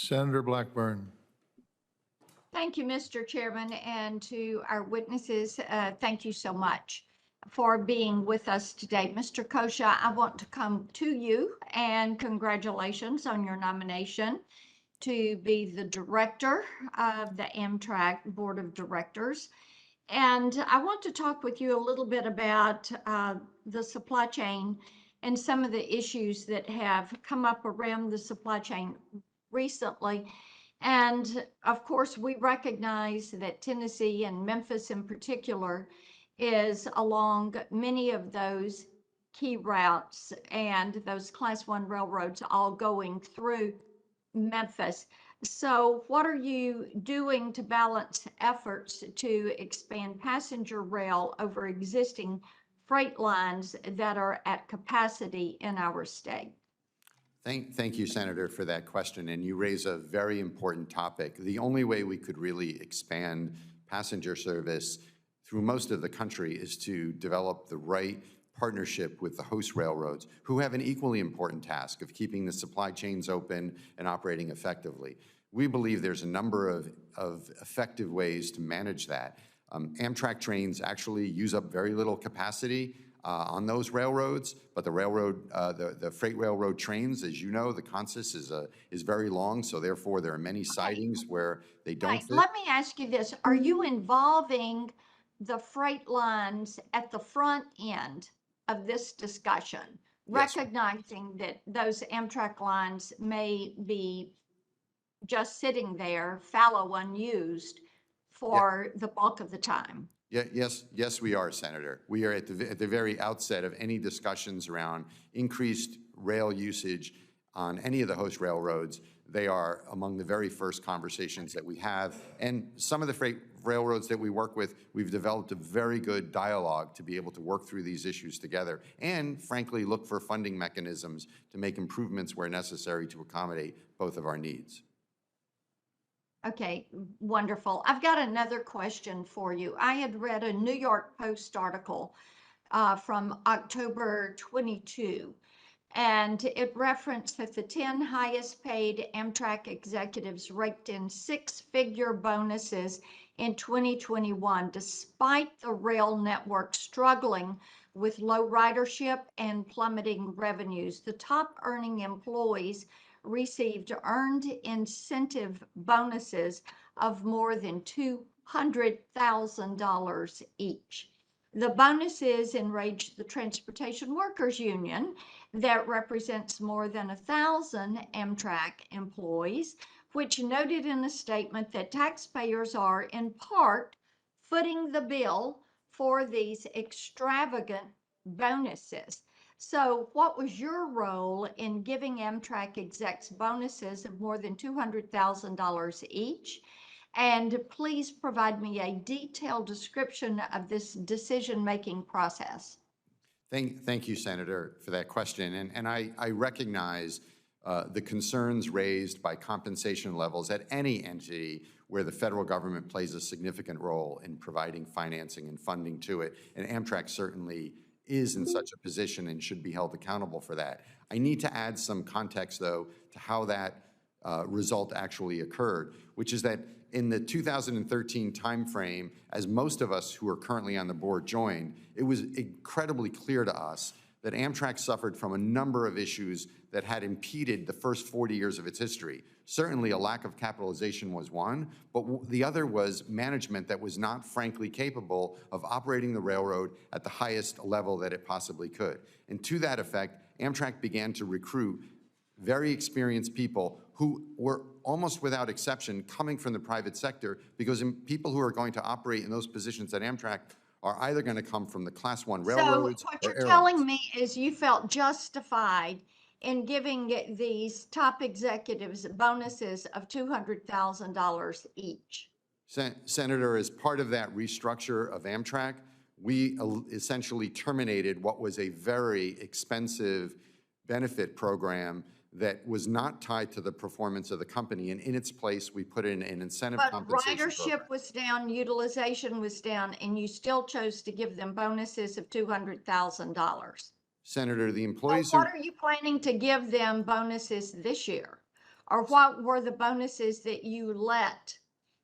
Senator Blackburn. Thank you, Mr. Chairman, and to our witnesses, thank you so much for being with us today. Mr. Kosha, I want to come to you and congratulations on your nomination to be the director of the Amtrak Board of Directors. And I want to talk with you a little bit about the supply chain and some of the issues that have come up around the supply chain recently. And of course, we recognize that Tennessee and Memphis in particular is along many of those key routes and those Class 1 railroads all going through Memphis. So what are you doing to balance efforts to expand passenger rail over existing freight lines that are at capacity in our state? Thank you, Senator, for that question. And you raise a very important topic. The only way we could really expand passenger service through most of the country is to develop the right partnership with the host railroads, who have an equally important task of keeping the supply chains open and operating effectively. We believe there's a number of effective ways to manage that. Amtrak trains actually use up very little capacity on those railroads, but the freight railroad trains, as you know, the consus is very long, so therefore there are many sidings where they don't fit. Let me ask you this. Are you involving the freight lines at the front end of this discussion, Yes. recognizing that those Amtrak lines may be just sitting there, fallow, unused for the bulk of the time? Yes, we are, Senator. We are at the very outset of any discussions around increased rail usage on any of the host railroads. They are among the very first conversations that we have. And some of the freight railroads that we work with, we've developed a very good dialogue to be able to work through these issues together and, frankly, look for funding mechanisms to make improvements where necessary to accommodate both of our needs. Okay, wonderful. I've got another question for you. I had read a New York Post article from October 22, and it referenced that the 10 highest paid Amtrak executives raked in six-figure bonuses in 2021, despite the rail network struggling with low ridership and plummeting revenues. The top earning employees received earned incentive bonuses of more than $200,000 each. The bonuses enraged the Transportation Workers Union that represents more than 1,000 Amtrak employees, which noted in a statement that taxpayers are in part footing the bill for these extravagant bonuses. So what was your role in giving Amtrak execs bonuses of more than $200,000 each? And please provide me a detailed description of this decision-making process. Thank you, Senator, for that question. And I recognize the concerns raised by compensation levels at any entity where the federal government plays a significant role in providing financing and funding to it. And Amtrak certainly is in such a position and should be held accountable for that. I need to add some context, though, to how that result actually occurred, which is that in the 2013 timeframe, as most of us who are currently on the board joined, it was incredibly clear to us that Amtrak suffered from a number of issues that had impeded the first 40 years of its history. Certainly a lack of capitalization was one, but the other was management that was not frankly capable of operating the railroad at the highest level that it possibly could. And to that effect, Amtrak began to recruit very experienced people who were almost without exception coming from the private sector, because people who are going to operate in those positions at Amtrak are either going to come from the Class 1 railroads. So what you're telling me is you felt justified in giving these top executives bonuses of $200,000 each. Senator, as part of that restructure of Amtrak, we essentially terminated what was a very expensive benefit program that was not tied to the performance of the company, and in its place, we put in an incentive compensation program. But ridership was down, utilization was down, and you still chose to give them bonuses of $200,000. Senator, the employees. So what are you planning to give them bonuses this year? Or what were the bonuses that you let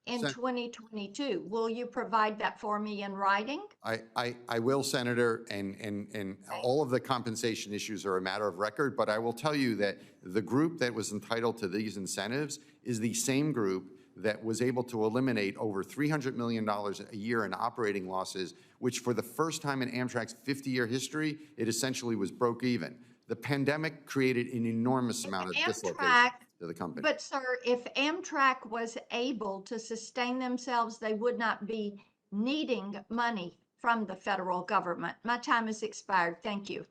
in Sen- 2022? Will you provide that for me in writing? I will, Senator, and all of the compensation issues are a matter of record, but I will tell you that the group that was entitled to these incentives is the same group that was able to eliminate over $300 million a year in operating losses, which for the first time in Amtrak's 50-year history, it essentially was broke even. The pandemic created an enormous amount of dislocation to the company. But sir, if Amtrak was able to sustain themselves, they would not be needing money from the federal government. My time has expired. Thank you.